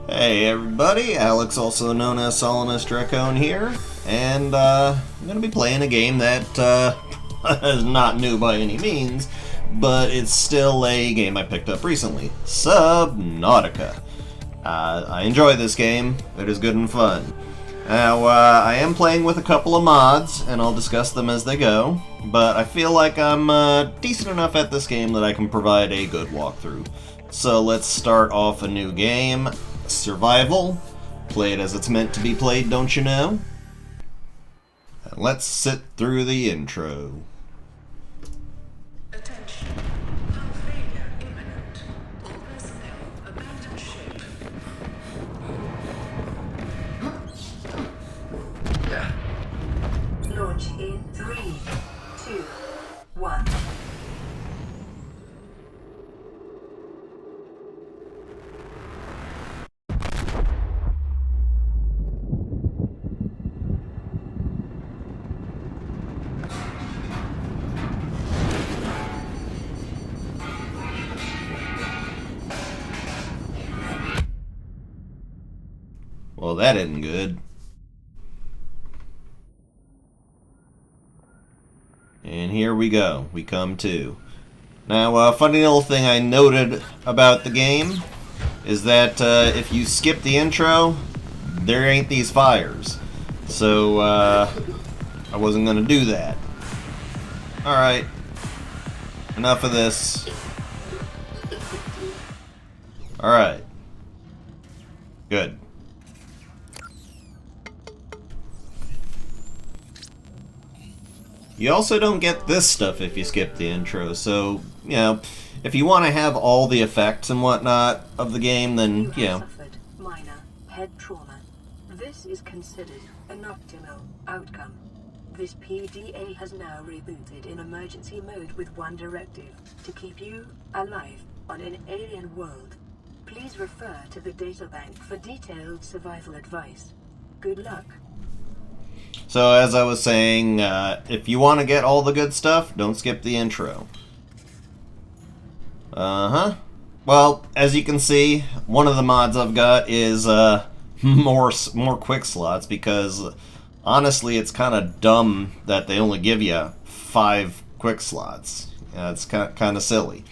Hey everybody, Alex, also known as Solinus Dracone here, and I'm going to be playing a game that is not new by any means, but it's still a game I picked up recently, Subnautica. I enjoy this game, it is good and fun. Now, I am playing with a couple of mods, and I'll discuss them as they go, but I feel like I'm decent enough at this game that I can provide a good walkthrough. So let's start off a new game. Survival. Play it as it's meant to be played, don't you know? And let's sit through the intro. Attention. Hull failure imminent. All personnel abandon ship. Launch in 3, 2, 1. Well, that isn't good. And here we go. We come to. Now, a funny little thing I noted about the game is that if you skip the intro, there ain't these fires. So, I wasn't going to do that. Alright. Enough of this. Alright. Good. You also don't get this stuff if you skip the intro, so, you know, if you want to have all the effects and whatnot of the game, then, you know. Suffered minor head trauma. This is considered an optimal outcome. This PDA has now rebooted in emergency mode with one directive: to keep you alive on an alien world. Please refer to the databank for detailed survival advice. Good luck. So, as I was saying, if you want to get all the good stuff, don't skip the intro. Well, as you can see, one of the mods I've got is more quick slots, because honestly, it's kind of dumb that they only give you 5 quick slots. It's kind of silly.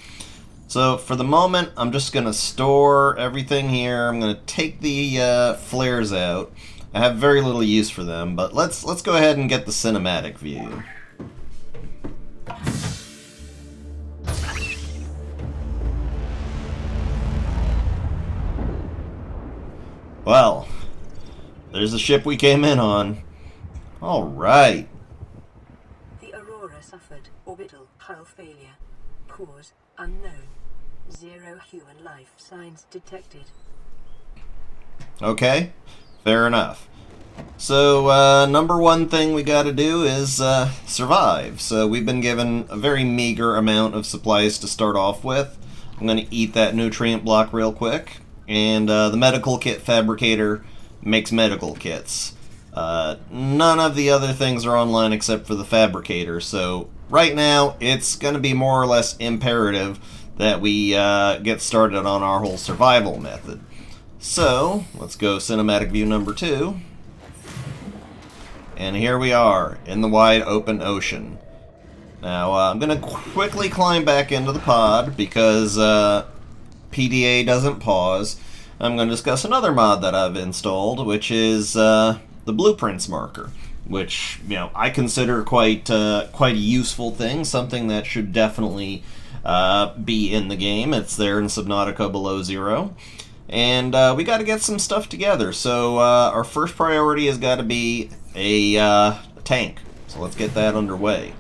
So, for the moment, I'm just going to store everything here. I'm going to take the flares out. I have very little use for them, but let's go ahead and get the cinematic view. Well, there's the ship we came in on. All right. The Aurora suffered orbital hull failure. Cause unknown. 0 human life signs detected. Okay. Fair enough. So, number one thing we gotta do is survive. So we've been given a very meager amount of supplies to start off with. I'm gonna eat that nutrient block real quick. And the medical kit fabricator makes medical kits. None of the other things are online except for the fabricator. So right now, it's gonna be more or less imperative that we get started on our whole survival method. So, let's go cinematic view number 2. And here we are, in the wide open ocean. Now, I'm going to quickly climb back into the pod, because PDA doesn't pause. I'm going to discuss another mod that I've installed, which is the Blueprints marker, which, you know, I consider quite a useful thing, something that should definitely be in the game. It's there in Subnautica Below Zero. And we got to get some stuff together. So our first priority has got to be a tank. So let's get that underway.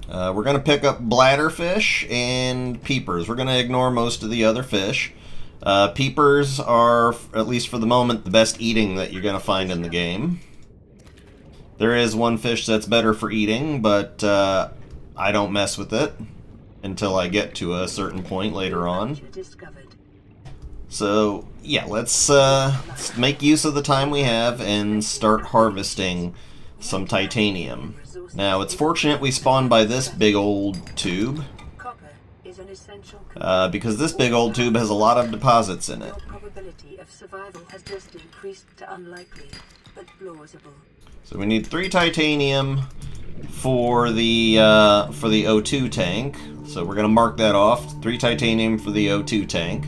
We're going to pick up bladderfish and peepers. We're going to ignore most of the other fish. Peepers are, at least for the moment, the best eating that you're going to find in the game. There is one fish that's better for eating, but I don't mess with it until I get to a certain point later on. So, yeah, let's make use of the time we have and start harvesting some titanium. Now, it's fortunate we spawned by this big old tube. Copper is a an essential because this big old tube has a lot of deposits in it. Your probability of survival has just increased to unlikely, but plausible. So we need 3 titanium for the O2 tank. So we're gonna mark that off. 3 titanium for the O2 tank.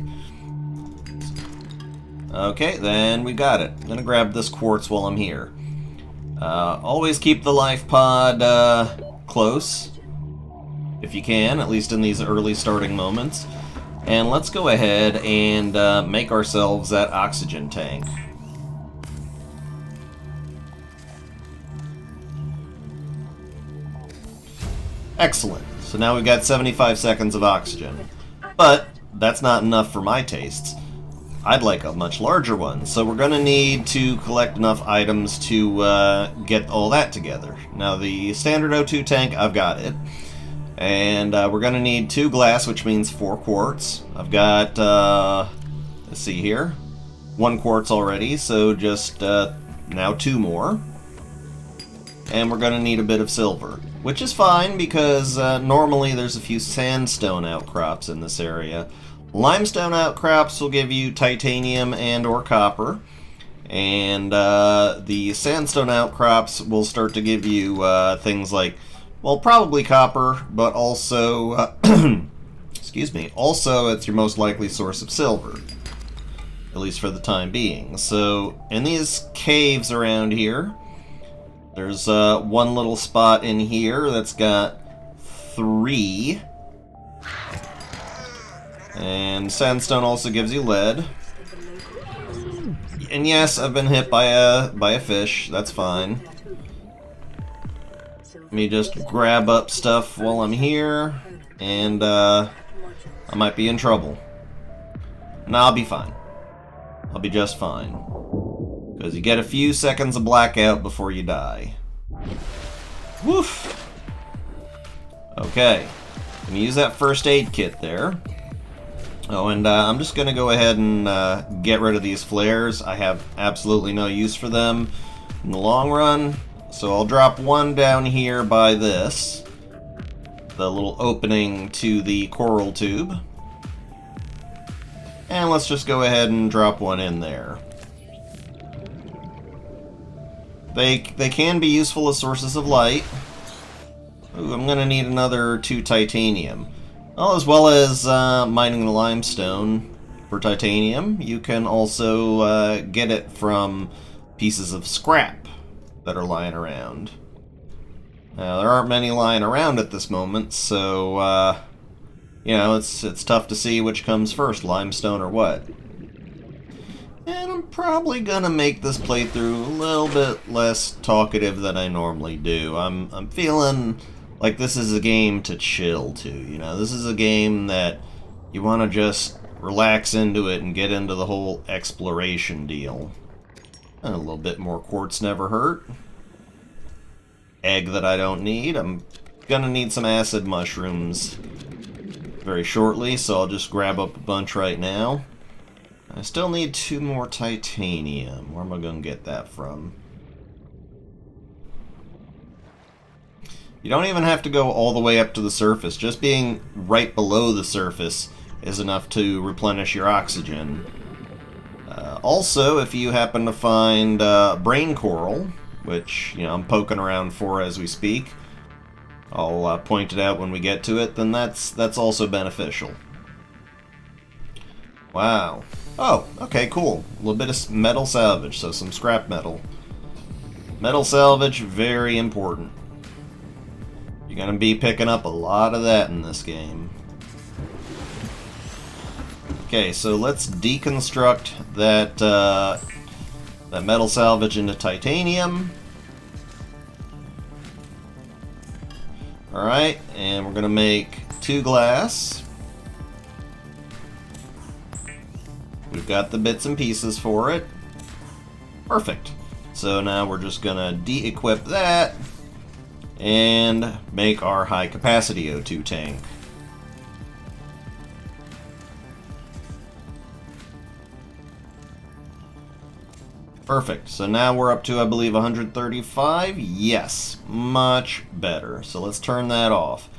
Okay, then we got it. I'm gonna grab this quartz while I'm here. Always keep the life pod close, if you can, at least in these early starting moments. And let's go ahead and make ourselves that oxygen tank. Excellent. So now we've got 75 seconds of oxygen. But that's not enough for my tastes. I'd like a much larger one, so we're going to need to collect enough items to get all that together. Now the standard O2 tank, I've got it. And we're going to need 2 glass, which means 4 quartz. I've got, let's see here, 1 quartz already, so just now 2 more. And we're going to need a bit of silver, which is fine because normally there's a few sandstone outcrops in this area. Limestone outcrops will give you titanium and or copper, and the sandstone outcrops will start to give you things like, well, probably copper, but also, excuse me, also it's your most likely source of silver, at least for the time being. So in these caves around here, there's one little spot in here that's got 3. And sandstone also gives you lead. And yes, I've been hit by a fish. That's fine. Let me just grab up stuff while I'm here, and I might be in trouble. No, I'll be fine. I'll be just fine. Because you get a few seconds of blackout before you die. Woof! Okay. I'm gonna use that first aid kit there. Oh, and I'm just going to go ahead and get rid of these flares. I have absolutely no use for them in the long run. So I'll drop 1 down here by this, the little opening to the coral tube. And let's just go ahead and drop 1 in there. They can be useful as sources of light. Ooh, I'm going to need another 2 titanium. Well, as well as mining the limestone for titanium, you can also get it from pieces of scrap that are lying around. Now, there aren't many lying around at this moment, so, you know, it's tough to see which comes first, limestone or what. And I'm probably gonna make this playthrough a little bit less talkative than I normally do. I'm feeling like this is a game to chill to, you know. This is a game that you want to just relax into it and get into the whole exploration deal. And a little bit more quartz never hurt. Egg that I don't need. I'm gonna need some acid mushrooms very shortly, so I'll just grab up a bunch right now. I still need 2 more titanium. Where am I gonna get that from? You don't even have to go all the way up to the surface. Just being right below the surface is enough to replenish your oxygen. Also, if you happen to find brain coral, which, you know, I'm poking around for as we speak, I'll point it out when we get to it, then that's also beneficial. Wow. Oh, okay, cool. A little bit of metal salvage, so some scrap metal. Metal salvage, very important. You're going to be picking up a lot of that in this game. Okay, so let's deconstruct that, that metal salvage into titanium. Alright, and we're going to make 2 glass. We've got the bits and pieces for it. Perfect. So now we're just going to de-equip that and make our high-capacity O2 tank. Perfect. So now we're up to, I believe, 135. Yes, much better. So let's turn that off.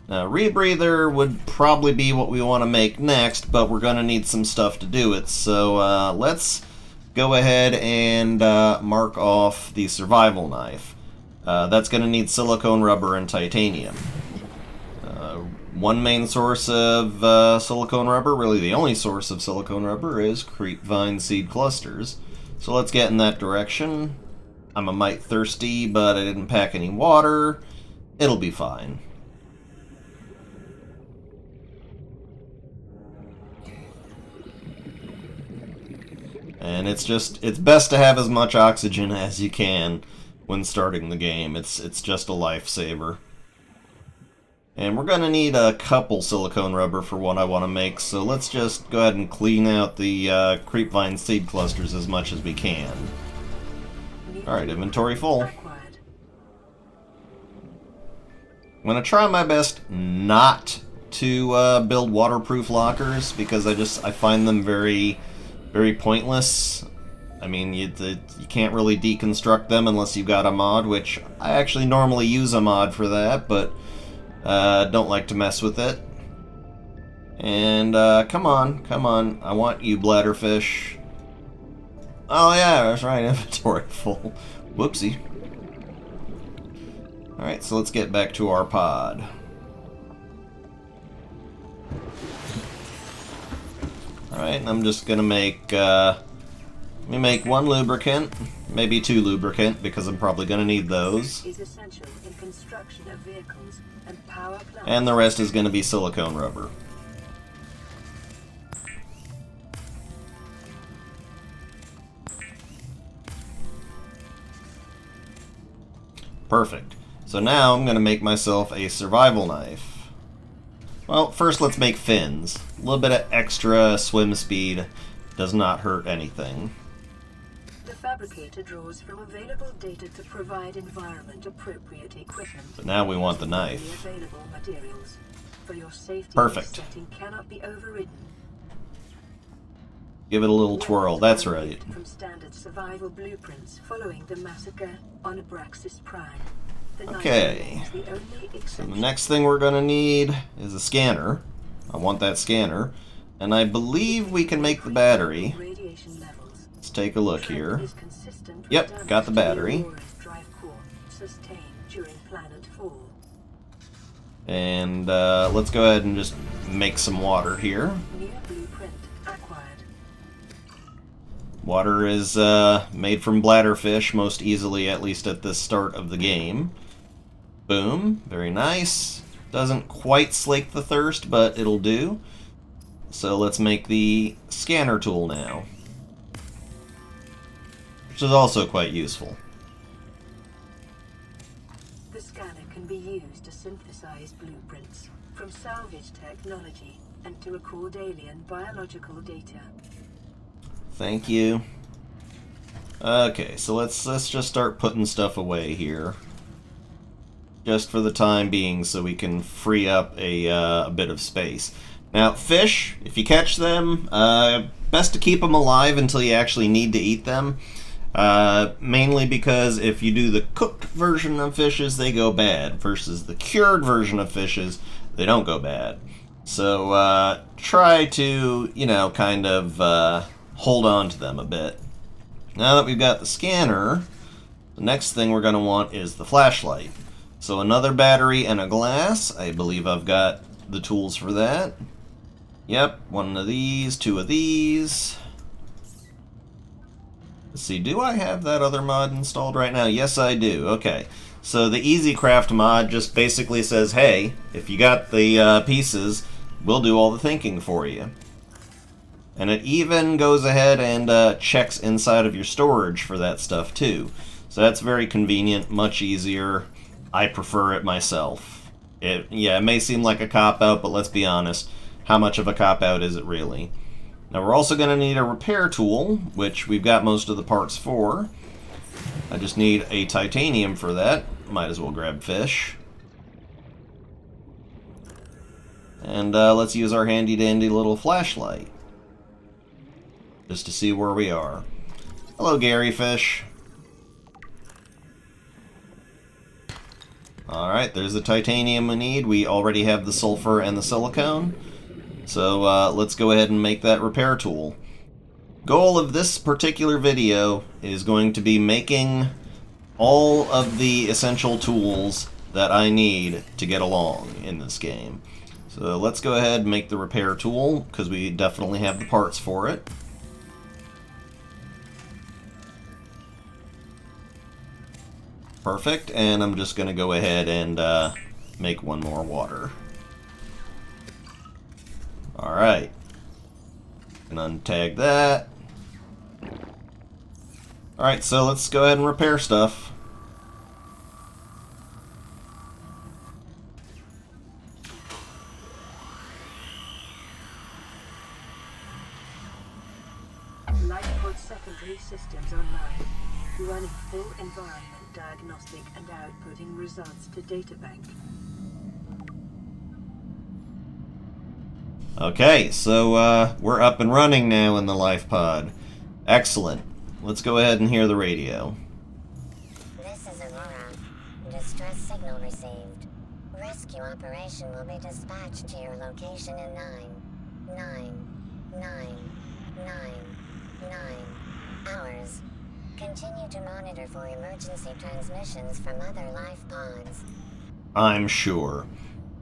Now, Rebreather would probably be what we want to make next, but we're going to need some stuff to do it. So let's go ahead and mark off the survival knife. That's going to need silicone rubber and titanium. One main source of silicone rubber, really the only source of silicone rubber, is creepvine seed clusters. So let's get in that direction. I'm a mite thirsty, but I didn't pack any water. It'll be fine. And it's best to have as much oxygen as you can when starting the game. It's just a lifesaver. And we're going to need a couple silicone rubber for what I want to make, so let's just go ahead and clean out the creepvine seed clusters as much as we can. Alright, inventory full. I'm going to try my best not to build waterproof lockers, because I find them very, very pointless. I mean, you can't really deconstruct them unless you've got a mod, which I actually normally use a mod for that, but don't like to mess with it. And come on, I want you, bladderfish. Oh yeah, that's right, inventory full. Whoopsie. Alright, so let's get back to our pod. Alright, I'm just gonna make, let me make one lubricant, maybe 2 lubricant, because I'm probably gonna need those. Is essential in construction of vehicles and power plants. And the rest is gonna be silicone rubber. Perfect. So now I'm gonna make myself a survival knife. Well, first let's make fins. A little bit of extra swim speed does not hurt anything. The fabricator draws from available data to provide environment-appropriate equipment. But now we want the knife. Available materials. For your safety, perfect. Setting cannot be overridden. Give it a little twirl, that's right. From standard survival blueprints following the massacre on Abraxas Prime. Okay, so the next thing we're going to need is a scanner. I want that scanner. And I believe we can make the battery. Let's take a look here. Yep, got the battery. And let's go ahead and just make some water here. Water is made from bladderfish most easily, at least at the start of the game. Boom, very nice. Doesn't quite slake the thirst, but it'll do. So let's make the scanner tool now, which is also quite useful. The scanner can be used to synthesize blueprints from salvage technology and to record alien biological data. Thank you. Okay, so let's just start putting stuff away here, just for the time being, so we can free up a bit of space. Now, fish, if you catch them, best to keep them alive until you actually need to eat them. Mainly because if you do the cooked version of fishes, they go bad, versus the cured version of fishes, they don't go bad. So try to, you know, kind of hold on to them a bit. Now that we've got the scanner, the next thing we're going to want is the flashlight. So another battery and a glass. I believe I've got the tools for that. Yep, one of these, 2 of these. Let's see, do I have that other mod installed right now? Yes, I do. Okay. So the EasyCraft mod just basically says, hey, if you got the pieces, we'll do all the thinking for you. And it even goes ahead and checks inside of your storage for that stuff too. So that's very convenient, much easier. I prefer it myself. It may seem like a cop-out, but let's be honest. How much of a cop-out is it really? Now we're also going to need a repair tool, which we've got most of the parts for. I just need a titanium for that. Might as well grab fish. And let's use our handy-dandy little flashlight, just to see where we are. Hello, Gary Fish. Alright, there's the titanium we need. We already have the sulfur and the silicone. So let's go ahead and make that repair tool. Goal of this particular video is going to be making all of the essential tools that I need to get along in this game. So let's go ahead and make the repair tool, because we definitely have the parts for it. Perfect, and I'm just going to go ahead and make one more water. Alright. And untag that. Alright, so let's go ahead and repair stuff. Lifepod secondary systems online. Running full environment diagnostic and outputting results to databank. Okay, so we're up and running now in the life pod. Excellent. Let's go ahead and hear the radio. This is Aurora. Distress signal received. Rescue operation will be dispatched to your location in 9 hours. Continue to monitor for emergency transmissions from other life pods. I'm sure.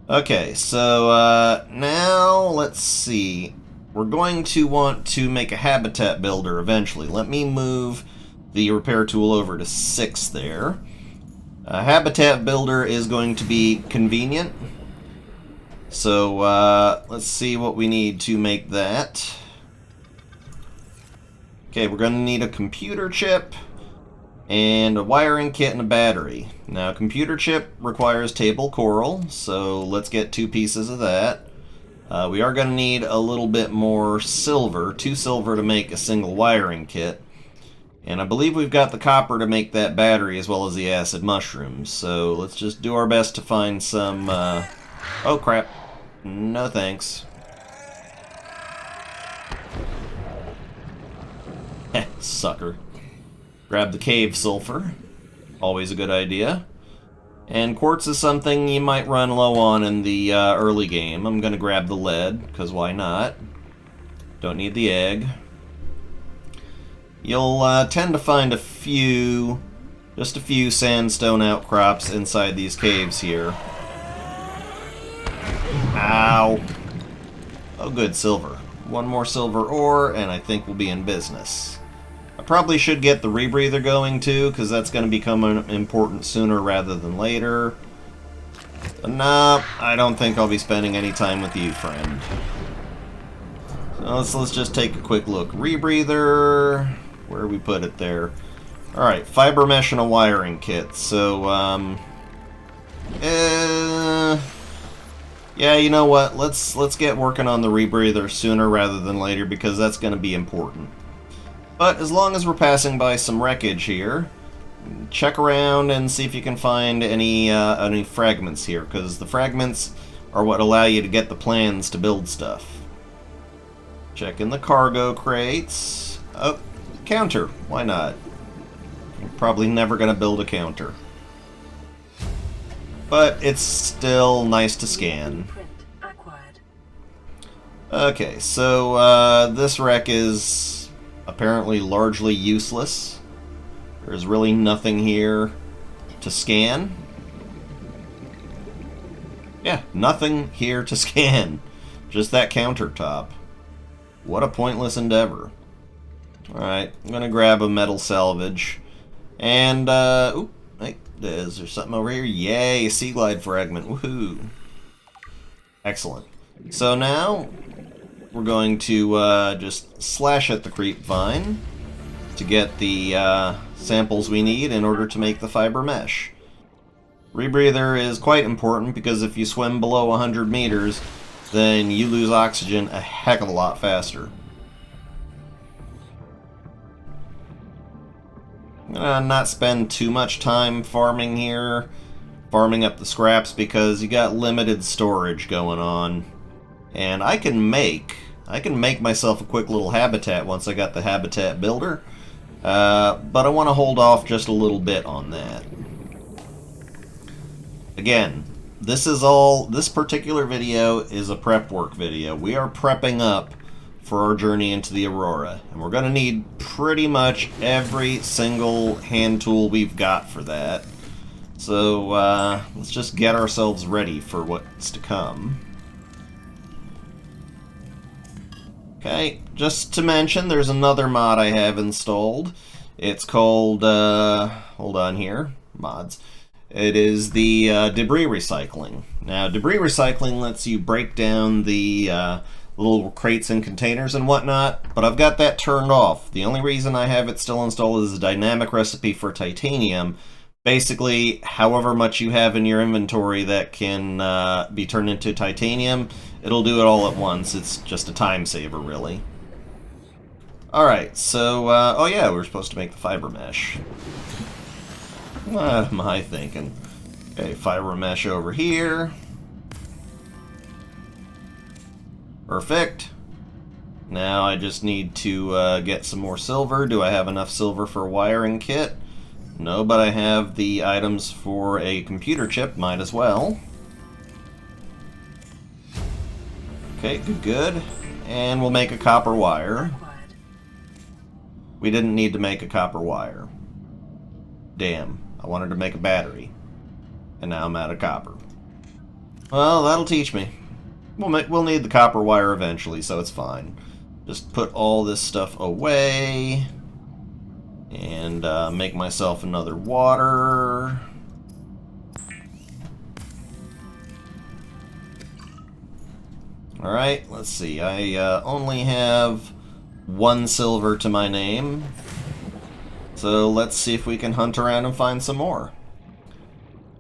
Okay, so now let's see. We're going to want to make a habitat builder eventually. Let me move the repair tool over to 6 there. A habitat builder is going to be convenient. So let's see what we need to make that. Okay, we're going to need a computer chip and a wiring kit and a battery. Now, computer chip requires table coral, so let's get 2 pieces of that. We are going to need a little bit more silver, 2 silver to make a single wiring kit. And I believe we've got the copper to make that battery as well as the acid mushrooms. So let's just do our best to find some... Oh, crap. No thanks. Sucker. Grab the cave sulfur. Always a good idea. And quartz is something you might run low on in the early game. I'm going to grab the lead, because why not? Don't need the egg. You'll tend to find just a few sandstone outcrops inside these caves here. Ow. Oh good, silver. 1 more silver ore, and I think we'll be in business. I probably should get the Rebreather going too, because that's going to become important sooner rather than later. But nah, I don't think I'll be spending any time with you, friend. So let's just take a quick look. Rebreather, where we put it there. Alright, fiber mesh and a wiring kit. So, yeah, you know what? Let's get working on the Rebreather sooner rather than later, because that's going to be important. But as long as we're passing by some wreckage here, check around and see if you can find any fragments here, because the fragments are what allow you to get the plans to build stuff. Check in the cargo crates. Oh, counter. Why not? We're probably never going to build a counter. But it's still nice to scan. Okay, so this wreck is apparently largely useless. There's really nothing here to scan. Yeah, nothing here to scan. Just that countertop. What a pointless endeavor. Alright, I'm gonna grab a metal salvage. And, oop, hey, is there something over here? Yay, a sea glide fragment. Woohoo. Excellent. So now, we're going to just slash at the creep vine to get the samples we need in order to make the fiber mesh. Rebreather is quite important because if you swim below 100 meters, then you lose oxygen a heck of a lot faster. I'm gonna not spend too much time farming here, farming up the scraps, because you got limited storage going on. And I can make myself a quick little habitat once I got the habitat builder, but I want to hold off just a little bit on that. Again, this particular video is a prep work video. We are prepping up for our journey into the Aurora, and we're going to need pretty much every single hand tool we've got for that. So let's just get ourselves ready for what's to come. Okay, just to mention, there's another mod I have installed. It's called, hold on here, mods. It is the debris recycling. Now, debris recycling lets you break down the little crates and containers and whatnot, but I've got that turned off. The only reason I have it still installed is a dynamic recipe for titanium. Basically, however much you have in your inventory that can be turned into titanium, it'll do it all at once. It's just a time saver, really. Alright, so, oh yeah, we're supposed to make the fiber mesh. What am I thinking? Okay, fiber mesh over here. Perfect. Now I just need to get some more silver. Do I have enough silver for a wiring kit? No, but I have the items for a computer chip. Might as well. Okay, good. And we'll make a copper wire. We didn't need to make a copper wire. Damn, I wanted to make a battery. And now I'm out of copper. Well, that'll teach me. We'll need the copper wire eventually, so it's fine. Just put all this stuff away. And make myself another water. Alright, let's see. I only have 1 silver to my name. So let's see if we can hunt around and find some more.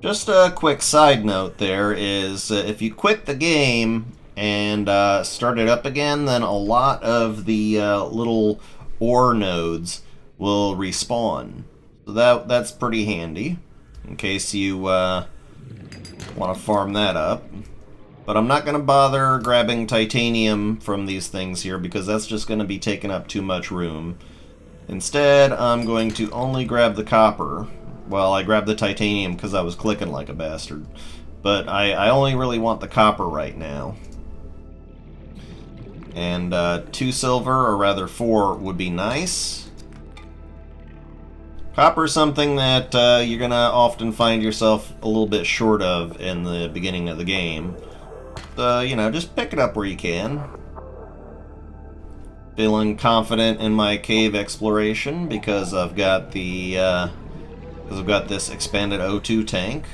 Just a quick side note there is if you quit the game and start it up again, then a lot of the little ore nodes will respawn. So that's pretty handy in case you want to farm that up. But I'm not going to bother grabbing titanium from these things here because that's just going to be taking up too much room. Instead, I'm going to only grab the copper. Well, I grabbed the titanium because I was clicking like a bastard. But I only really want the copper right now. And 2 silver, or rather 4, would be nice. Copper is something that you're going to often find yourself a little bit short of in the beginning of the game. So, you know, just pick it up where you can. Feeling confident in my cave exploration because I've got the this expanded O2 tank.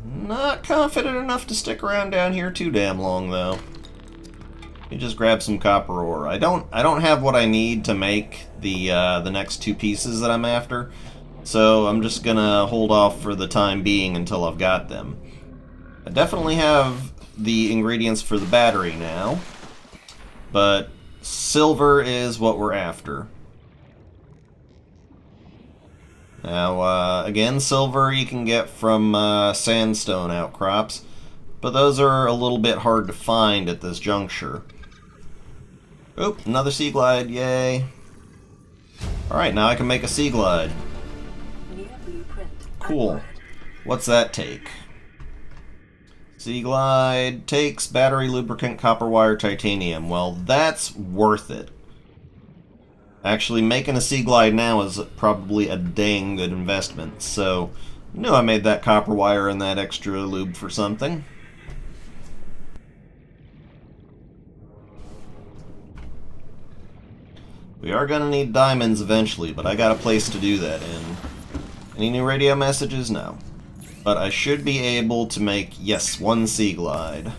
Not confident enough to stick around down here too damn long though. You just grab some copper ore. I don't have what I need to make the next 2 pieces that I'm after, so I'm just gonna hold off for the time being until I've got them. I definitely have the ingredients for the battery now, but silver is what we're after. Now, again, silver you can get from sandstone outcrops, but those are a little bit hard to find at this juncture. Oop, another sea glide, yay. Alright, now I can make a sea glide. Cool. What's that take? Sea glide takes battery, lubricant, copper wire, titanium. Well, that's worth it. Actually, making a sea glide now is probably a dang good investment, so I knew I made that copper wire and that extra lube for something. We are going to need diamonds eventually, but I got a place to do that in. Any new radio messages? No. But I should be able to make, yes, 1 sea glide.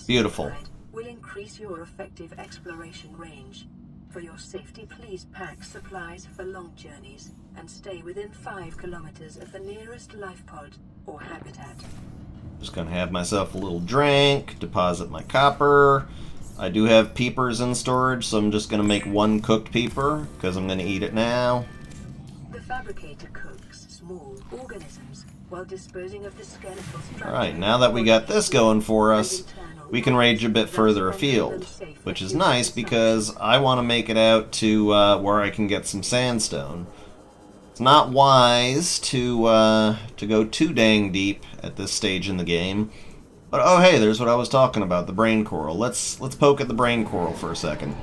Beautiful. Will increase your effective exploration range. For your safety, please pack supplies for long journeys and stay within 5 kilometers of the nearest life pod or habitat. Just gonna have myself a little drink, deposit my copper. I do have peepers in storage, so I'm just gonna make 1 cooked peeper because I'm gonna eat it now. The lubricator cooks small organisms while disposing of the skeletal structure. Alright, now that we got this going for us, we can range a bit further afield, which is nice because I want to make it out to where I can get some sandstone. It's not wise to go too dang deep at this stage in the game. But oh hey, there's what I was talking about, the brain coral. Let's poke at the brain coral for a second.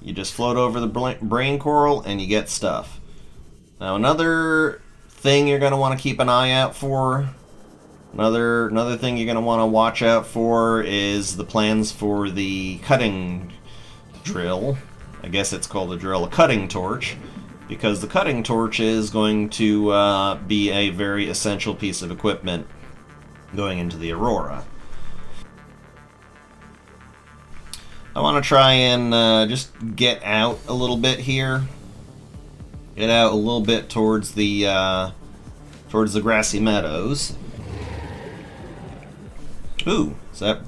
You just float over the brain coral and you get stuff. Now another thing you're going to want to keep an eye out for, another thing you're going to want to watch out for is the plans for the cutting drill. I guess it's called a drill, a cutting torch, because the cutting torch is going to be a very essential piece of equipment going into the Aurora. I want to try and just get out a little bit here. Get out a little bit towards the grassy meadows. Ooh, is that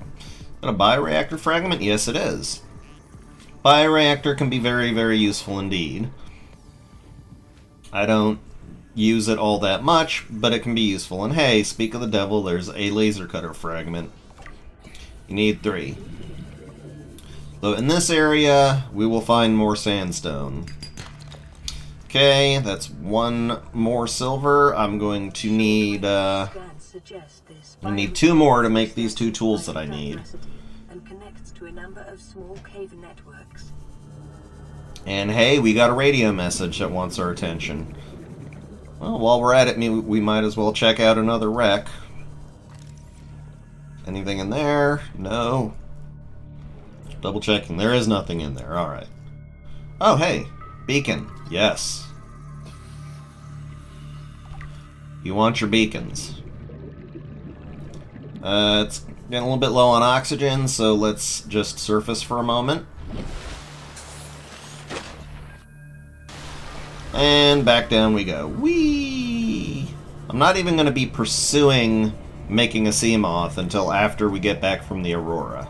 a bioreactor fragment? Yes, it is. Bioreactor can be very, very useful indeed. I don't use it all that much, but it can be useful. And hey, speak of the devil, there's a laser cutter fragment. You need 3. So in this area, we will find more sandstone. Okay, that's 1 more silver. I'm going to need, I need 2 more to make these 2 tools that I need. And connects to a number of small cave networks. And hey, we got a radio message that wants our attention. Well, while we're at it, we might as well check out another wreck. Anything in there? No. Double checking. There is nothing in there. Alright. Oh, hey. Beacon. Yes. You want your beacons. It's getting a little bit low on oxygen, so let's just surface for a moment. And back down we go. Whee! I'm not even going to be pursuing making a Seamoth until after we get back from the Aurora.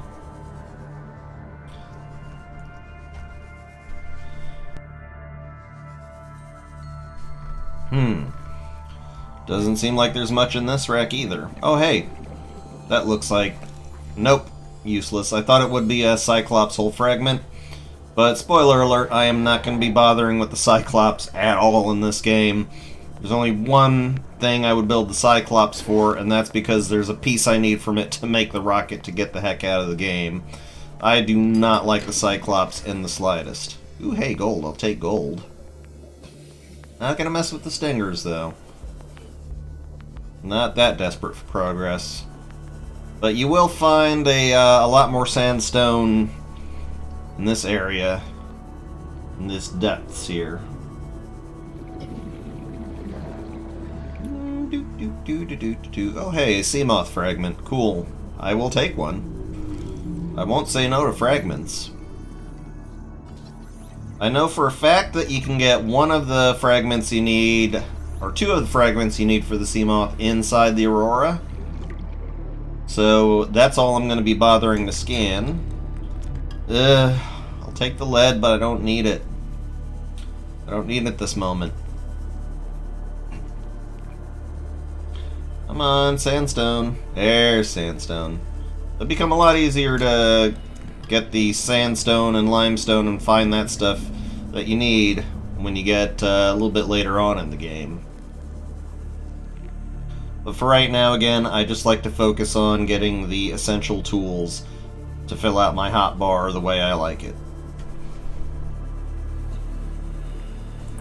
Doesn't seem like there's much in this wreck either. Oh hey, that looks like... Nope, useless. I thought it would be a Cyclops hull fragment, but spoiler alert, I am not going to be bothering with the Cyclops at all in this game. There's only one thing I would build the Cyclops for, and that's because there's a piece I need from it to make the rocket to get the heck out of the game. I do not like the Cyclops in the slightest. Ooh, hey, gold. I'll take gold. Not gonna mess with the stingers, though. Not that desperate for progress. But you will find a lot more sandstone in this area, in this depths here. Oh hey, a Seamoth Fragment. Cool. I will take one. I won't say no to fragments. I know for a fact that you can get 1 of the fragments you need, or 2 of the fragments you need for the Seamoth inside the Aurora. So that's all I'm going to be bothering to scan. I'll take the lead, but I don't need it. I don't need it this moment. Come on, sandstone. There's sandstone. It'll become a lot easier to get the sandstone and limestone and find that stuff that you need when you get a little bit later on in the game. But for right now, again, I just like to focus on getting the essential tools to fill out my hotbar the way I like it.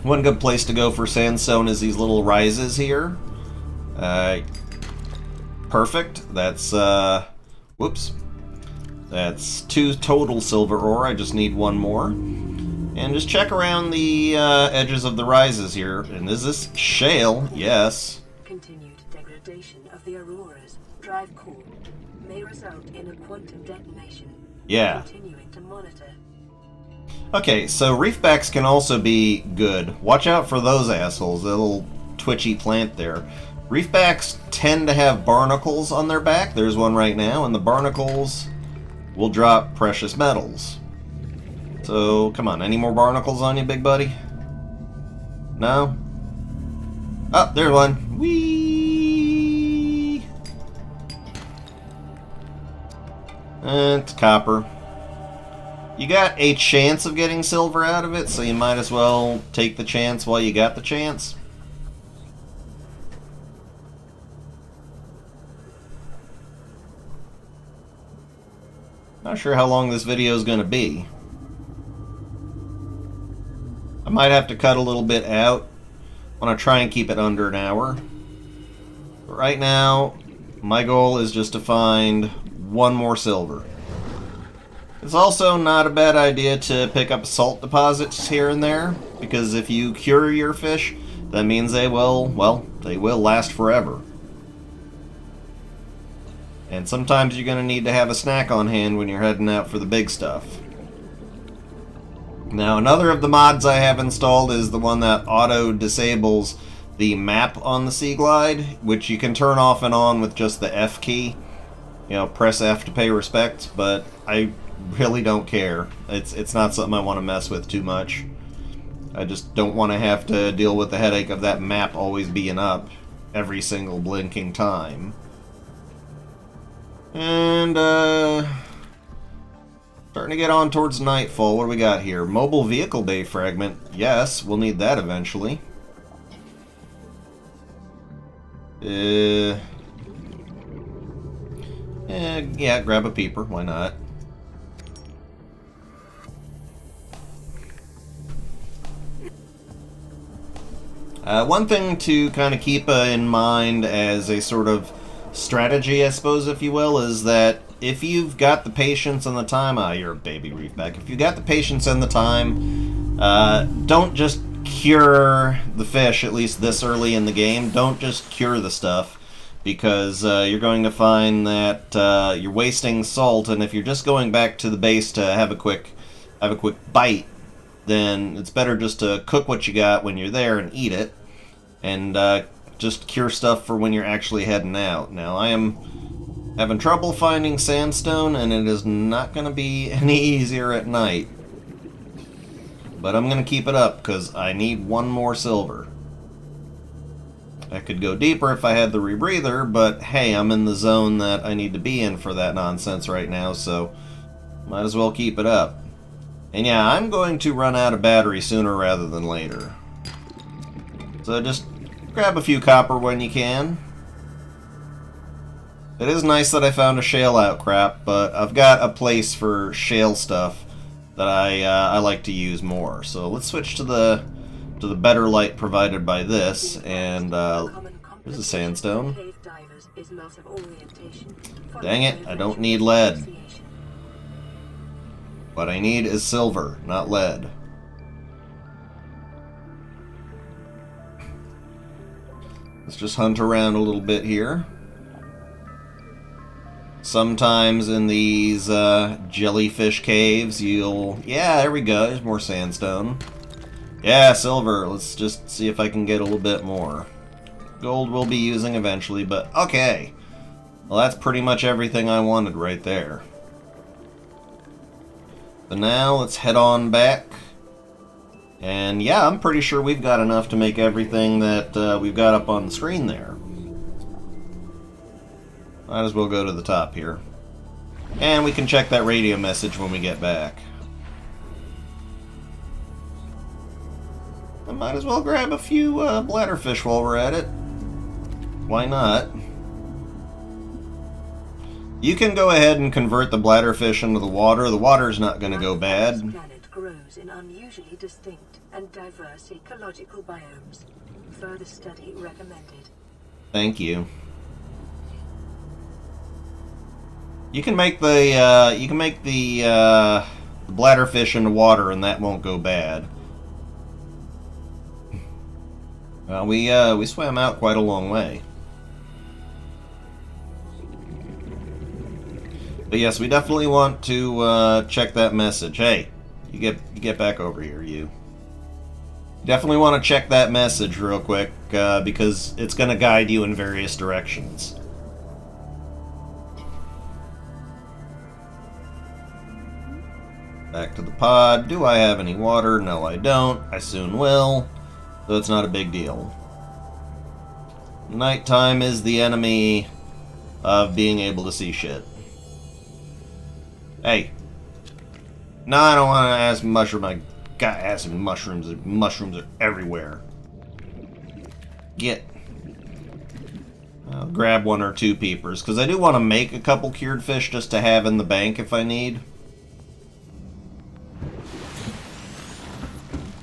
One good place to go for sandstone is these little rises here. Perfect. That's, whoops. That's 2 total silver ore. I just need 1 more. And just check around the edges of the rises here. And is this shale? Yes. Continued degradation of the Aurora's drive core may result in a quantum detonation. Yeah. Continuing to monitor. Okay, so reefbacks can also be good. Watch out for those assholes, that little twitchy plant there. Reefbacks tend to have barnacles on their back. There's one right now, and the barnacles will drop precious metals. So, come on, any more barnacles on you, big buddy? No? Oh, there's one. Whee! It's copper. You got a chance of getting silver out of it, so you might as well take the chance while you got the chance. Not sure how long this video is going to be. I might have to cut a little bit out. I want to try and keep it under an hour. But right now, my goal is just to find one more silver. It's also not a bad idea to pick up salt deposits here and there, because if you cure your fish, that means they will, well, they will last forever. And sometimes you're going to need to have a snack on hand when you're heading out for the big stuff. Now, another of the mods I have installed is the one that auto-disables the map on the Sea Glide, which you can turn off and on with just the F key. You know, press F to pay respect, but I really don't care. It's not something I want to mess with too much. I just don't want to have to deal with the headache of that map always being up every single blinking time. And, starting to get on towards nightfall. What do we got here? Mobile Vehicle Bay Fragment. Yes, we'll need that eventually. Yeah, grab a peeper. Why not? One thing to kind of keep in mind as a sort of strategy, I suppose, if you will, is that if you've got the patience and the time, you're a baby reefback. If you've got the patience and the time, don't just cure the fish, at least this early in the game. Don't just cure the stuff, because you're going to find that you're wasting salt, and if you're just going back to the base to have a quick bite, then it's better just to cook what you got when you're there and eat it, and just cure stuff for when you're actually heading out. Now, I am having trouble finding sandstone, and it is not going to be any easier at night. But I'm going to keep it up, because I need one more silver. I could go deeper if I had the Rebreather, but hey, I'm in the zone that I need to be in for that nonsense right now, so might as well keep it up. And yeah, I'm going to run out of battery sooner rather than later. So just grab a few copper when you can. It is nice that I found a shale outcrop, but I've got a place for shale stuff that I like to use more. So let's switch to the better light provided by this, and there's a sandstone. Dang it, I don't need lead. What I need is silver, not lead. Let's just hunt around a little bit here. Sometimes in these jellyfish caves you'll... Yeah, there we go, there's more sandstone. Yeah, silver. Let's just see if I can get a little bit more. Gold we'll be using eventually, but okay. Well, that's pretty much everything I wanted right there. So now let's head on back. And yeah, I'm pretty sure we've got enough to make everything that we've got up on the screen there. Might as well go to the top here. And we can check that radio message when we get back. I might as well grab a few bladderfish while we're at it. Why not? You can go ahead and convert the bladderfish into the water. The water's not going to go bad. This planet grows in unusually distinct and diverse ecological biomes. Further study recommended. Thank you. You can make the bladderfish into water, and that won't go bad. We swam out quite a long way. But yes, we definitely want to check that message. Hey, you get back over here, you. Definitely want to check that message real quick, because it's going to guide you in various directions. Back to the pod. Do I have any water? No, I don't. I soon will. so it's not a big deal. Nighttime is the enemy of being able to see shit. Hey. No, I don't want to ask mushroom. I got acid mushrooms. Mushrooms are everywhere. Get. I'll grab 1 or 2 peepers, because I do want to make a couple cured fish just to have in the bank if I need.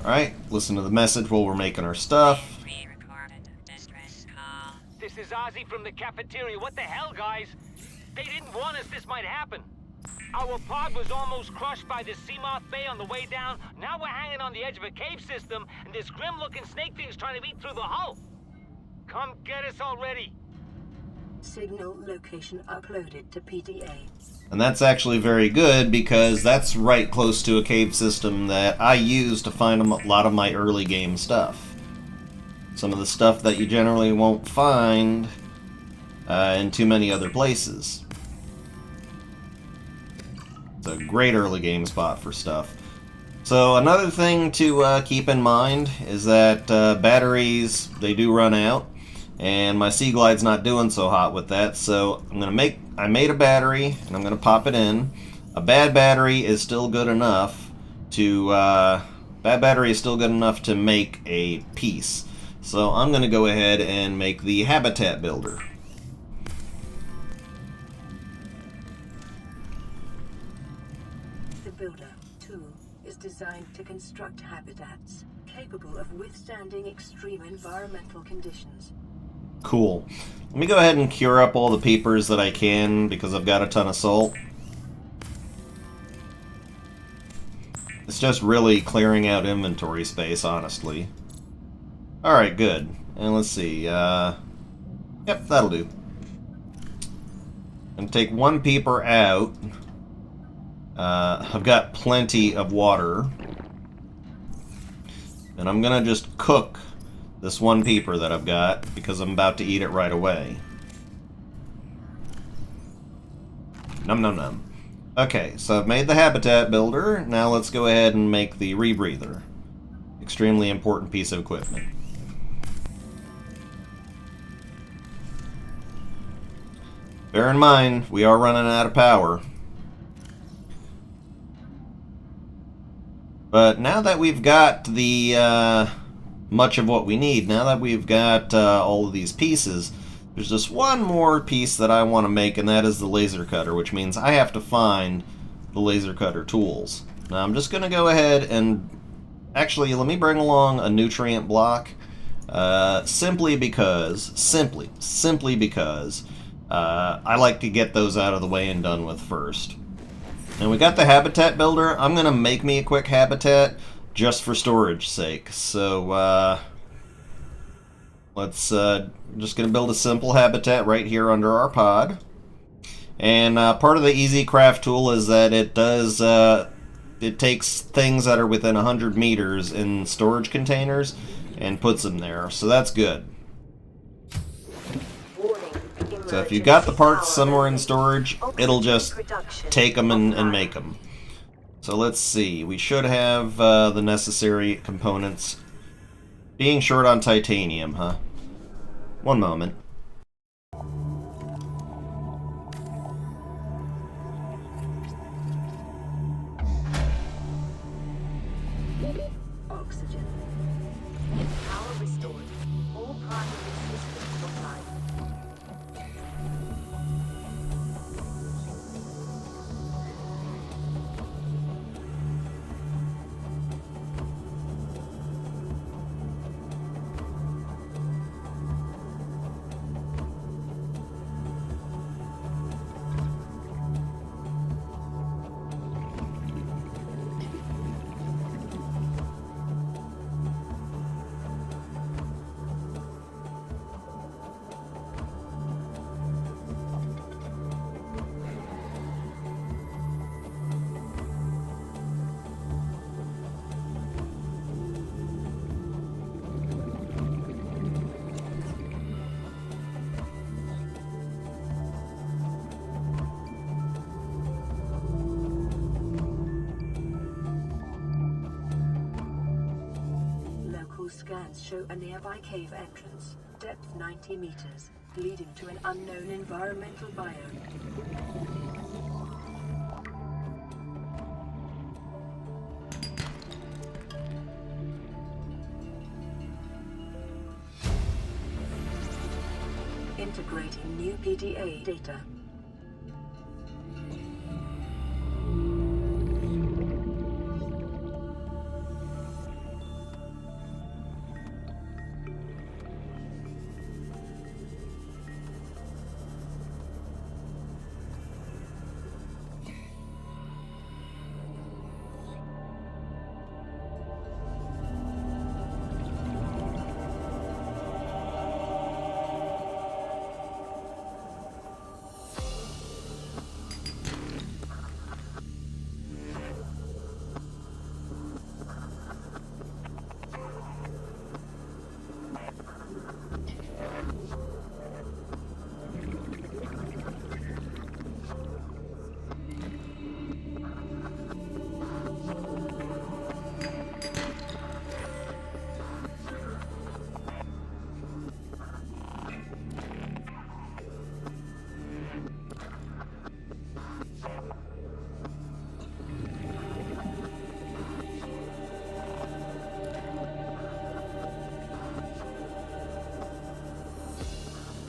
Alright, listen to the message while we're making our stuff. This is Ozzy from the cafeteria. What the hell, guys? They didn't warn us this might happen. Our pod was almost crushed by the Seamoth Bay on the way down. Now we're hanging on the edge of a cave system, and this grim-looking snake thing's trying to eat through the hull. Come get us already. Signal location uploaded to PDA. And that's actually very good, because that's right close to a cave system that I use to find a lot of my early game stuff. Some of the stuff that you generally won't find in too many other places. It's a great early game spot for stuff. So another thing to keep in mind is that batteries, they do run out. And my Sea Glide's not doing so hot with that, so I made a battery, and I'm gonna pop it in. A bad battery is still good enough to make a piece. So I'm gonna go ahead and make the habitat builder. The Builder tool is designed to construct habitats capable of withstanding extreme environmental conditions. Cool. Let me go ahead and cure up all the peepers that I can, because I've got a ton of salt. It's just really clearing out inventory space, honestly. Alright, good. And let's see. Yep, that'll do. I'm gonna take 1 peeper out. I've got plenty of water. And I'm gonna just cook this 1 peeper that I've got, because I'm about to eat it right away. Num num num. Okay, so I've made the habitat builder. Now let's go ahead and make the rebreather. Extremely important piece of equipment. Bear in mind, we are running out of power. But now that we've got the much of what we need, now that we've got all of these pieces, there's just one more piece that I want to make, and that is the laser cutter, which means I have to find the laser cutter tools. Now I'm just going to go ahead and actually let me bring along a nutrient block, simply because I like to get those out of the way and done with first. And we got the habitat builder. I'm going to make me a quick habitat just for storage sake. So let's just going to build a simple habitat right here under our pod. And part of the easy craft tool is that it does it takes things that are within 100 meters in storage containers and puts them there. So that's good. So if you've got the parts somewhere in storage, it'll just take them and make them. So let's see, we should have the necessary components. Being short on titanium, huh? One moment. Oxygen. Power restored. All primary systems offline. scans show a nearby cave entrance, depth 90 meters, leading to an unknown environmental biome. Integrating new PDA data.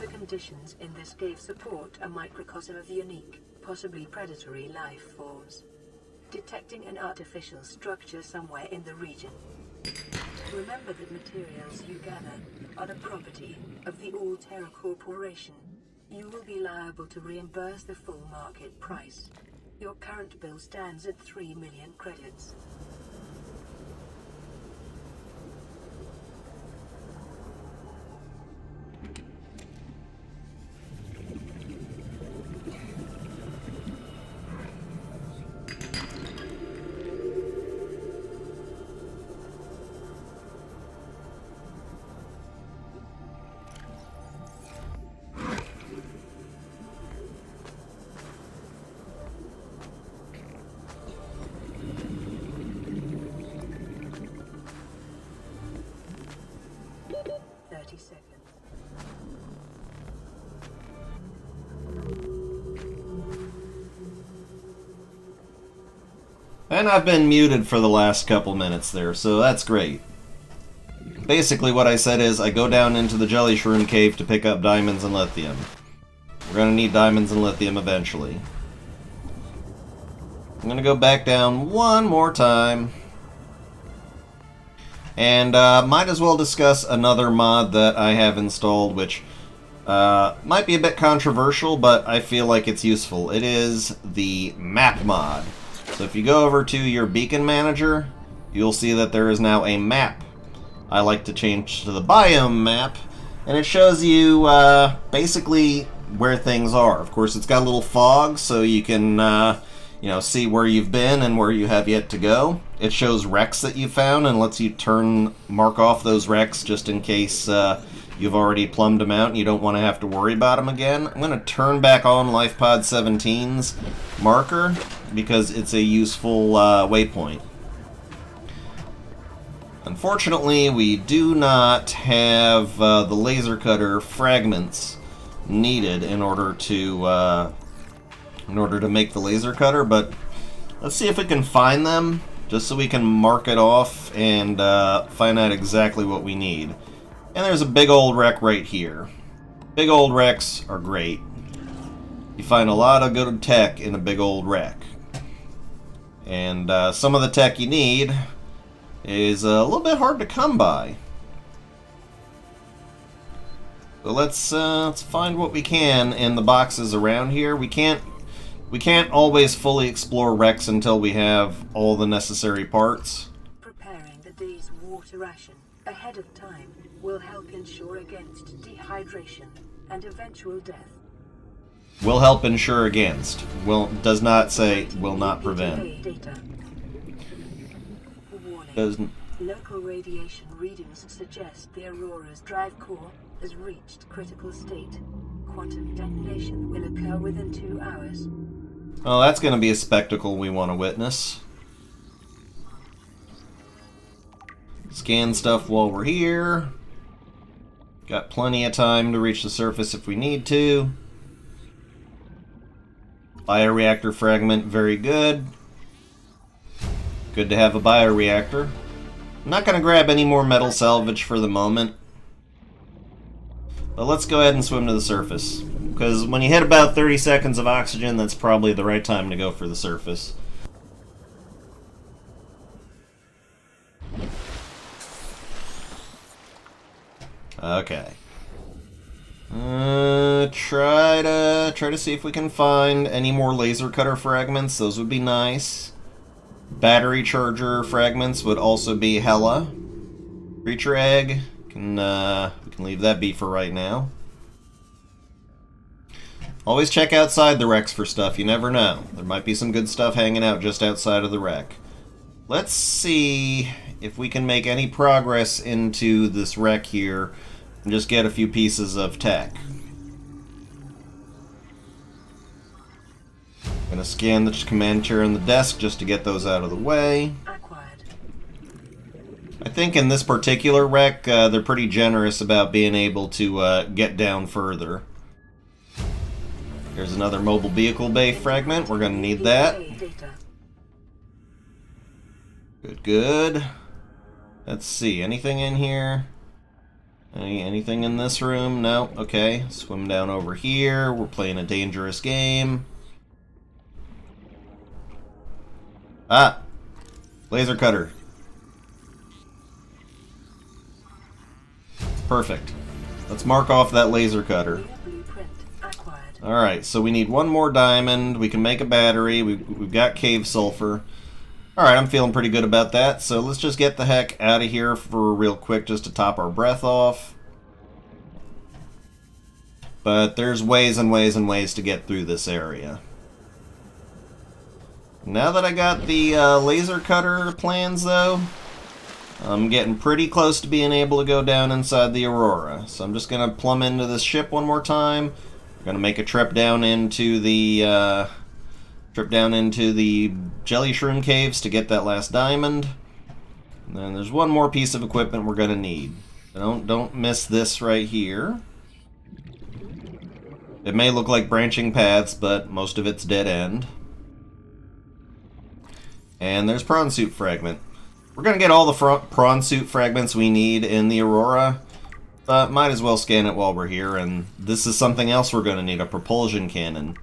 Conditions in this cave support a microcosm of unique, possibly predatory life forms. Detecting an artificial structure somewhere in the region. Remember that materials you gather are the property of the All-Terra Corporation. You will be liable to reimburse the full market price. Your current bill stands at 3 million credits. And I've been muted for the last couple minutes there, so that's great. Basically what I said is I go down into the Jelly Shroom Cave to pick up diamonds and lithium. We're going to need diamonds and lithium eventually. I'm going to go back down one more time. And might as well discuss another mod that I have installed, which might be a bit controversial, but I feel like it's useful. It is the map mod. So if you go over to your beacon manager, you'll see that there is now a map. I like to change to the biome map, and it shows you basically where things are. Of course, it's got a little fog, so you can see where you've been and where you have yet to go. It shows wrecks that you found and lets you mark off those wrecks just in case you've already plumbed them out and you don't want to have to worry about them again. I'm going to turn back on LifePod 17's marker because it's a useful waypoint. Unfortunately, we do not have the laser cutter fragments needed in order to make the laser cutter, but let's see if we can find them just so we can mark it off and find out exactly what we need. And there's a big old wreck right here. Big old wrecks are great. You find a lot of good tech in a big old wreck. And some of the tech you need is a little bit hard to come by. So let's find what we can in the boxes around here. We can't always fully explore wrecks until we have all the necessary parts. Preparing the day's water ration ahead of time will help ensure against dehydration and eventual death. Will help ensure against. Does not say will not prevent. Warning. Local radiation readings suggest the Aurora's drive core has reached critical state. Quantum detonation will occur within 2 hours. Well, that's going to be a spectacle we want to witness. Scan stuff while we're here. Got plenty of time to reach the surface if we need to. Bioreactor Fragment, very good. Good to have a bioreactor. I'm not going to grab any more metal salvage for the moment. But let's go ahead and swim to the surface. Because when you hit about 30 seconds of oxygen, that's probably the right time to go for the surface. Okay. Try to see if we can find any more laser cutter fragments. Those would be nice. Battery charger fragments would also be hella. Creature egg. We can leave that be for right now. Always check outside the wrecks for stuff. You never know. There might be some good stuff hanging out just outside of the wreck. Let's see if we can make any progress into this wreck here and just get a few pieces of tech. Gonna scan the command chair and the desk just to get those out of the way. I think in this particular wreck, they're pretty generous about being able to get down further. There's another mobile vehicle bay fragment. We're gonna need that. Good, good. Let's see, anything in here? Anything in this room? No? Okay. Swim down over here. We're playing a dangerous game. Ah! Laser cutter. Perfect. Let's mark off that laser cutter. Alright, so we need one more diamond. We can make a battery. We've got cave sulfur. Alright, I'm feeling pretty good about that. So let's just get the heck out of here for real quick just to top our breath off. But there's ways and ways and ways to get through this area. Now that I got the laser cutter plans, though, I'm getting pretty close to being able to go down inside the Aurora. So I'm just going to plumb into this ship one more time. We're going to make a trip down into the jelly shroom caves to get that last diamond. And then there's one more piece of equipment we're going to need. Don't miss this right here. It may look like branching paths, but most of it's dead end. And there's Prawn Suit Fragment. We're going to get all the Prawn Suit Fragments we need in the Aurora, but might as well scan it while we're here, and this is something else we're going to need, a Propulsion Cannon.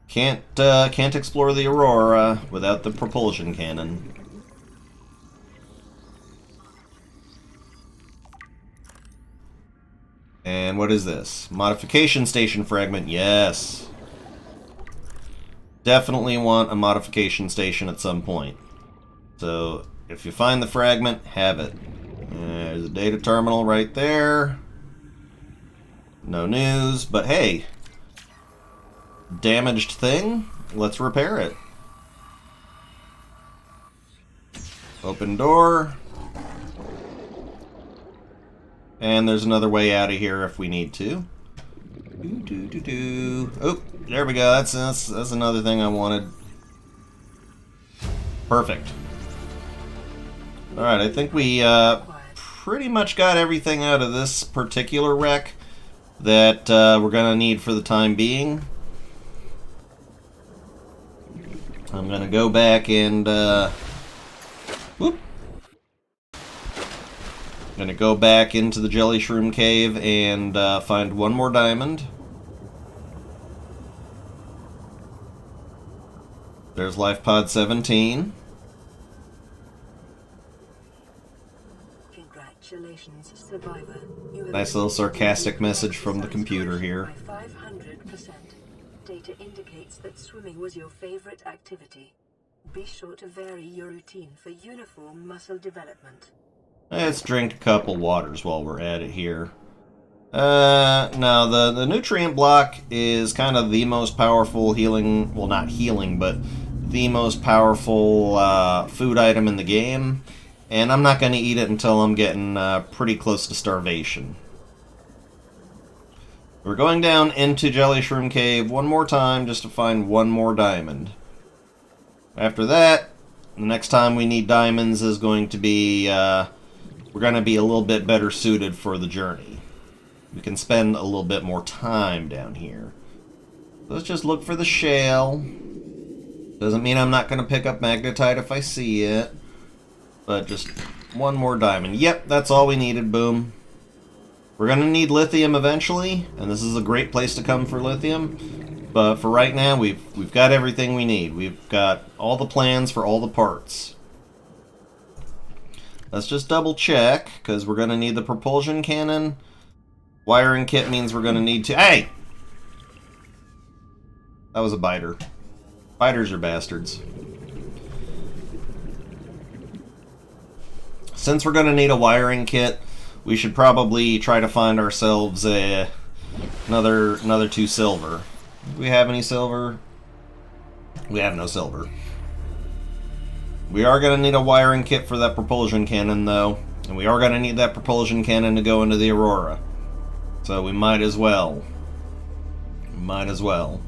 Can't explore the Aurora without the Propulsion Cannon. And what is this? Modification Station Fragment, yes. Definitely want a modification station at some point. So, if you find the fragment, have it. There's a data terminal right there. No news, but hey. Damaged thing? Let's repair it. Open door. And there's another way out of here if we need to. Oh, there we go. That's another thing I wanted. Perfect. Alright, I think we pretty much got everything out of this particular wreck that we're going to need for the time being. I'm going to go back and Gonna go back into the Jelly Shroom Cave and find one more diamond. There's Life Pod 17. Congratulations, survivor. Nice little sarcastic message from the computer here. 500%. Data indicates that swimming was your favorite activity. Be sure to vary your routine for uniform muscle development. Let's drink a couple waters while we're at it here. Now, the nutrient block is kind of the most powerful healing, well, not healing, but the most powerful food item in the game. And I'm not going to eat it until I'm getting pretty close to starvation. We're going down into Jelly Shroom Cave one more time just to find one more diamond. After that, the next time we need diamonds is going to be we're going to be a little bit better suited for the journey. We can spend a little bit more time down here. Let's just look for the shale. Doesn't mean I'm not going to pick up magnetite if I see it. But just one more diamond. Yep, that's all we needed. Boom. We're going to need lithium eventually, and this is a great place to come for lithium. But for right now, we've got everything we need. We've got all the plans for all the parts. Let's just double check, because we're going to need the propulsion cannon. Wiring kit means we're going to need to... Hey! That was a biter. Biters are bastards. Since we're going to need a wiring kit, we should probably try to find ourselves another 2 silver. Do we have any silver? We have no silver. We are going to need a wiring kit for that propulsion cannon, though. And we are going to need that propulsion cannon to go into the Aurora. So we might as well. We might as well.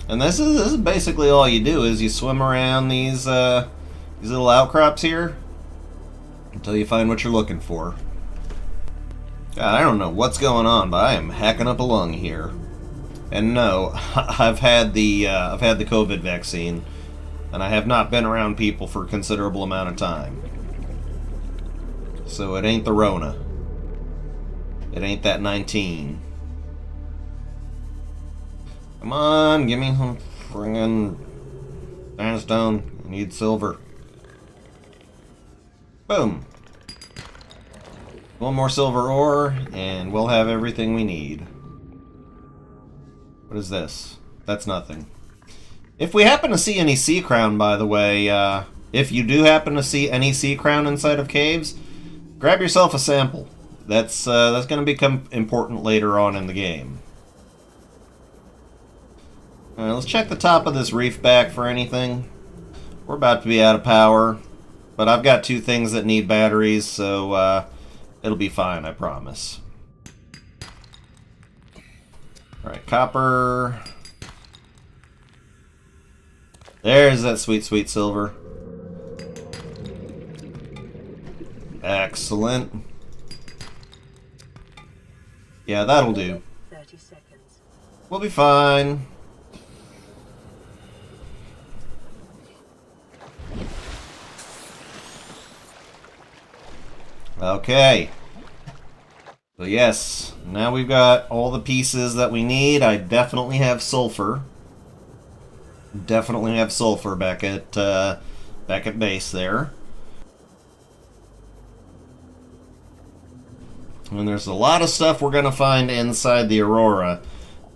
And this is basically all you do, is you swim around these little outcrops here until you find what you're looking for. God, I don't know what's going on, but I am hacking up a lung here. And no, I've had the COVID vaccine, and I have not been around people for a considerable amount of time. So it ain't the Rona. It ain't that 19. Come on, give me some friggin' sandstone. I need silver. Boom. One more silver ore, and we'll have everything we need. What is this? That's nothing. If we happen to see any sea crown, by the way, if you do happen to see any sea crown inside of caves, grab yourself a sample. That's going to become important later on in the game. Alright, let's check the top of this reef back for anything. We're about to be out of power, but I've got 2 things that need batteries, so it'll be fine, I promise. Alright, copper. There's that sweet, sweet silver. Excellent. Yeah, that'll do. 30 seconds. We'll be fine. Okay. So yes, now we've got all the pieces that we need. I definitely have sulfur. Definitely have sulfur back at base there. And there's a lot of stuff we're going to find inside the Aurora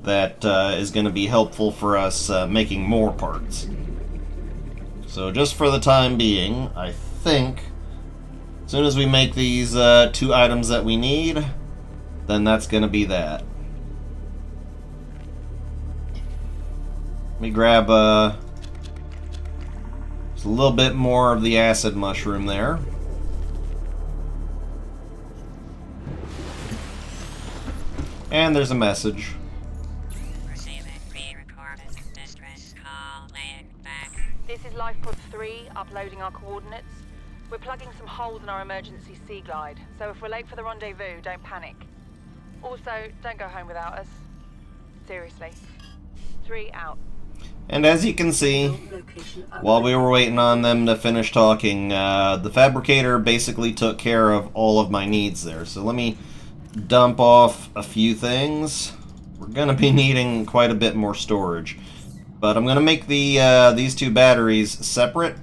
that is going to be helpful for us making more parts. So just for the time being, I think as soon as we make these 2 items that we need, then that's going to be that. Let me grab just a little bit more of the acid mushroom there. And there's a message. Receiving pre-recorded distress call, laying back. This is Lifepod 3, uploading our coordinates. We're plugging some holes in our emergency sea glide, so if we're late for the rendezvous, don't panic. Also, don't go home without us. Seriously. 3 out. And as you can see, while we were waiting on them to finish talking, the fabricator basically took care of all of my needs there. So let me dump off a few things. We're going to be needing quite a bit more storage. But I'm going to make these 2 batteries separate.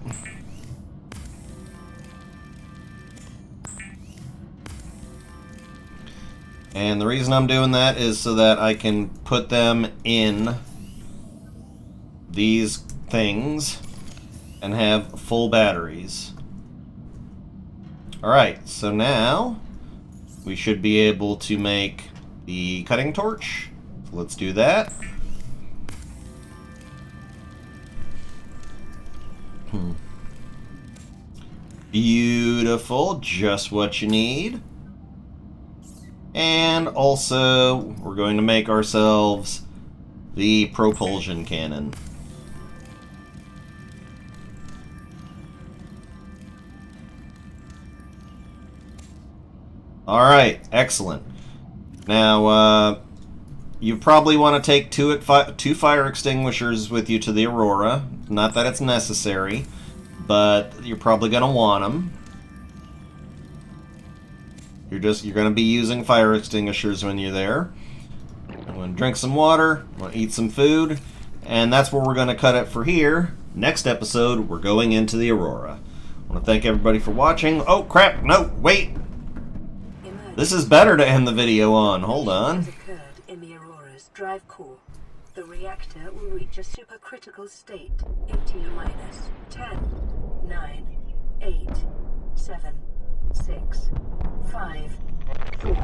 And the reason I'm doing that is so that I can put them in these things and have full batteries. Alright, so now we should be able to make the cutting torch. So let's do that. Beautiful, just what you need. And also, we're going to make ourselves the Propulsion Cannon. Alright, excellent. Now, you probably want to take two fire extinguishers with you to the Aurora. Not that it's necessary, but you're probably going to want them. You're going to be using fire extinguishers when you're there. I'm going to drink some water, I'm going to eat some food, and that's where we're going to cut it for here. Next episode, we're going into the Aurora. I want to thank everybody for watching. Oh, crap, no, wait! This is better to end the video on. Hold on. Has occurred in the Aurora's drive core. The reactor will reach a supercritical state in T-minus 10, 9, 8, 7, 6, 5, 4,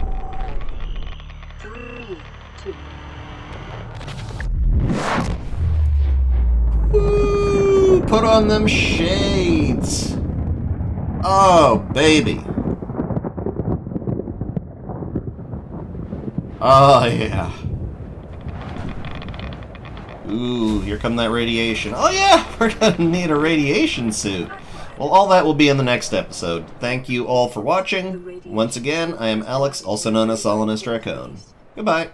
3, 2. Woo! Put on them shades. Oh, baby. Oh, yeah. Ooh, here come that radiation. Oh, yeah! We're gonna need a radiation suit. Well, all that will be in the next episode. Thank you all for watching. Once again, I am Alex, also known as Solanus Dracone. Goodbye.